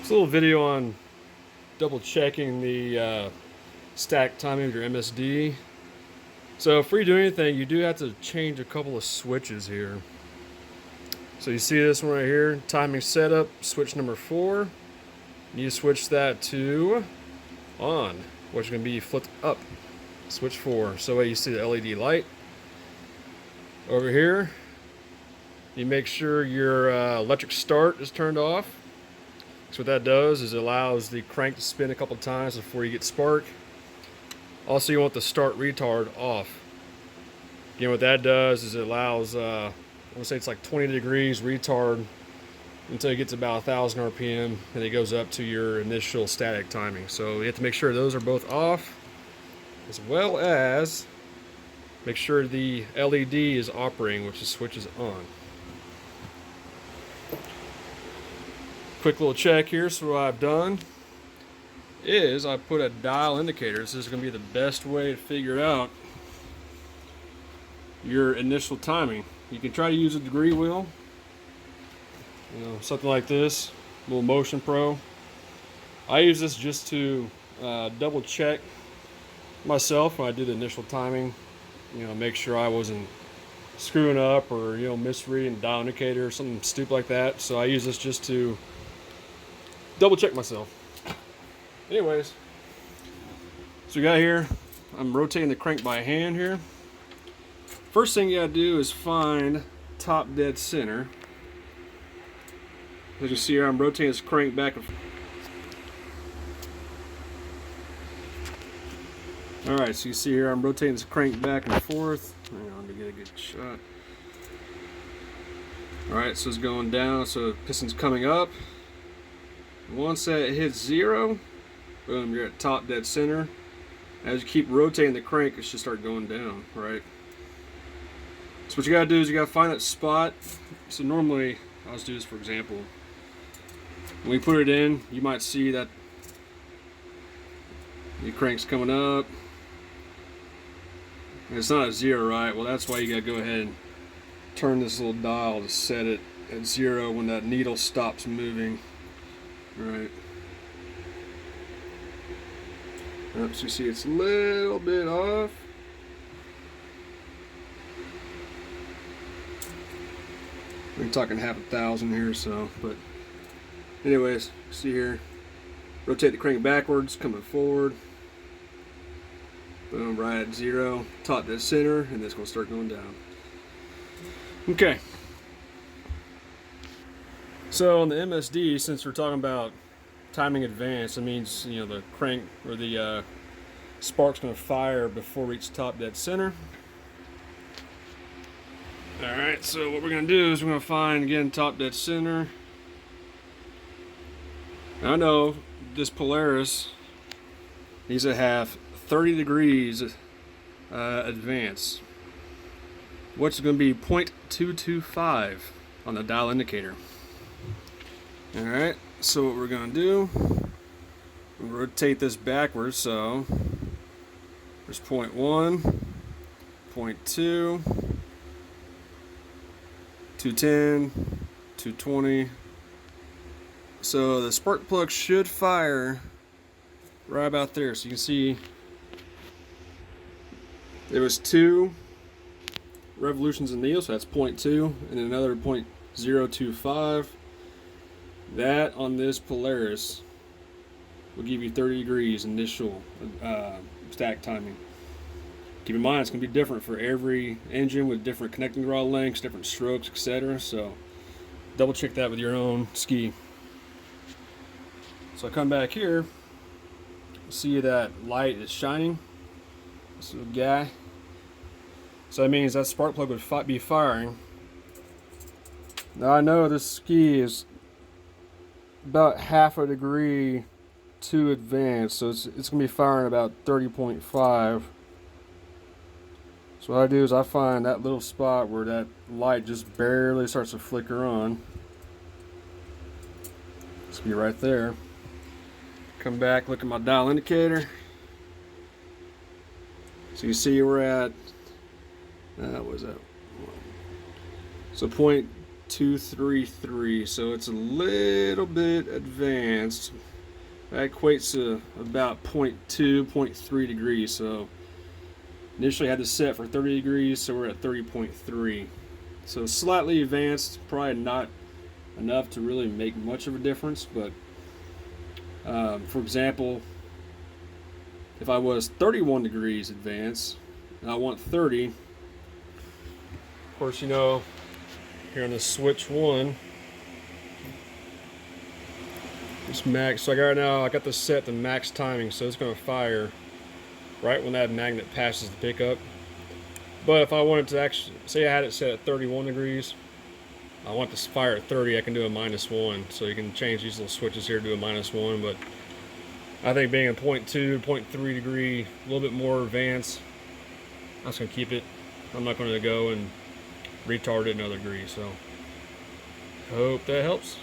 It's a little video on double checking the stack timing of your MSD. So before you do anything, you do have to change a couple of switches here. So you see this one right here, timing setup, switch number 4. You switch that to on, which is going to be flipped up, switch 4. So you see the LED light. Over here, you make sure your electric start is turned off. So what that does is it allows the crank to spin a couple times before you get spark. Also, you want the start retard off. Again, what that does is it allows, I want to say it's like 20 degrees retard until it gets about 1,000 RPM, and it goes up to your initial static timing. So you have to make sure those are both off, as well as make sure the LED is operating, which the switch is on. Quick little check here. So what I've done is I put a dial indicator. This is going to be the best way to figure out your initial timing. You can try to use a degree wheel, something like this, little Motion Pro. I use this just to double check myself when I do the initial timing. Make sure I wasn't screwing up or misreading the dial indicator or something stupid like that. So I use this just to double check myself. Anyways, so we got here, I'm rotating the crank by hand here. First thing you gotta do is find top dead center. As you see here, I'm rotating this crank back and forth. Alright, so you see here, I'm rotating this crank back and forth. Hang on to get a good shot. Alright, so it's going down, so the piston's coming up. Once that hits 0, boom, you're at top dead center. As you keep rotating the crank, it should start going down, right? So what you gotta do is you gotta find that spot. So normally, I'll just do this for example. When we put it in, you might see that the crank's coming up. And it's not at 0, right? Well, that's why you gotta go ahead and turn this little dial to set it at 0 when that needle stops moving. Right. So you see it's a little bit off. We're talking half 1,000 here, so, but anyways, see here, rotate the crank backwards, coming forward. Boom, right at 0, top dead center, and it's going to start going down. Okay. So on the MSD, since we're talking about timing advance, it means the crank or the spark's going to fire before we reach top dead center. All right, so what we're going to do is we're going to find again top dead center. Now, I know this Polaris needs to have 30 degrees advance. What's going to be 0.225 on the dial indicator. Alright, so what we're going to do, we'll rotate this backwards, so there's 0.1, 0.2, 210, 220. So the spark plug should fire right about there. So you can see there was 2 revolutions in the needle, so that's 0.2, and another 0.025. That on this Polaris will give you 30 degrees initial stack timing. Keep in mind it's going to be different for every engine with different connecting rod lengths, different strokes, etc. So double check that with your own ski. So I come back here, see that light is shining. This little guy. So that means that spark plug would be firing. Now I know this ski is about half a degree too advanced, so it's going to be firing about 30.5. So what I do is I find that little spot where that light just barely starts to flicker on. It's going to be right there. Come back, look at my dial indicator. So you see we're at, what was that? So 0.2 233, so it's a little bit advanced. That equates to about 0.2, 0.3 degrees. So initially I had this set for 30 degrees, so we're at 30.3. So slightly advanced, probably not enough to really make much of a difference, but for example, if I was 31 degrees advanced and I want 30, of course, you know, here on the switch 1, it's max. So right now I got this set to max timing, so it's going to fire right when that magnet passes the pickup. But if I wanted to actually, say I had it set at 31 degrees, I want this fire at 30, I can do a -1. So you can change these little switches here to do a -1, but I think being a 0.2, 0.3 degree, a little bit more advanced, I'm just going to keep it. I'm not going to go and retard it another degree, so hope that helps.